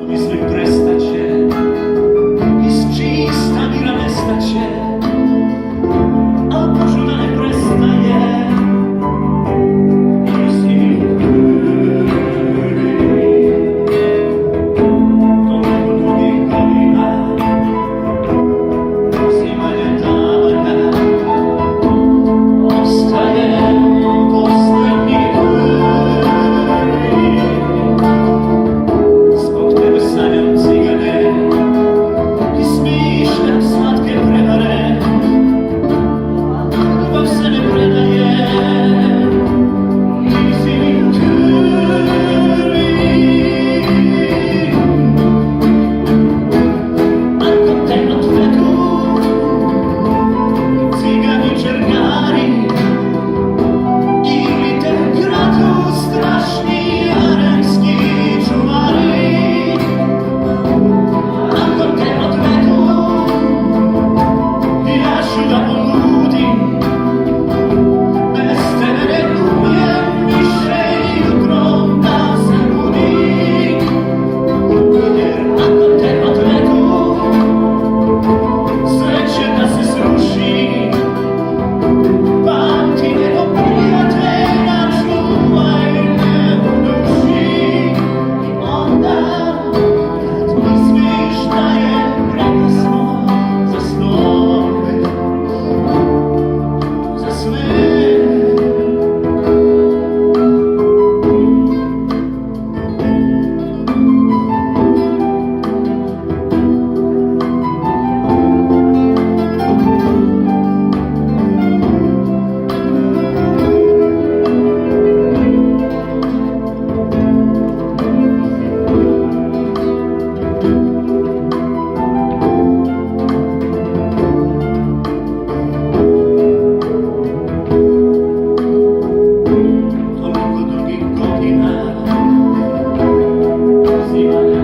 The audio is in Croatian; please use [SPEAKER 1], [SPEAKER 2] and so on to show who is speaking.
[SPEAKER 1] Svojim prestaće i s čista mira nestaće, al Božu da ne prestaje i si u krvi. Toliko drugih godina uzimanje davanja ostaje poslednji krvi. Zbog tebe sanjam cigane i smišljam slatke prevare, ljubav se ne predaje, nisi mi u krvi. Ako te odvedu cigani čergari ili te kradu strašni aremski čuvari, ako te odvedu ja ću da poludim, bez tebe ne umijem više jutro da se budim. Jer ako te odvedu sve će da se sruši, pamti nego prijatelja čuvaj me u duši. I onda kad misliš da je prekasno za snove, za sve, toliko drugih godina uzimanja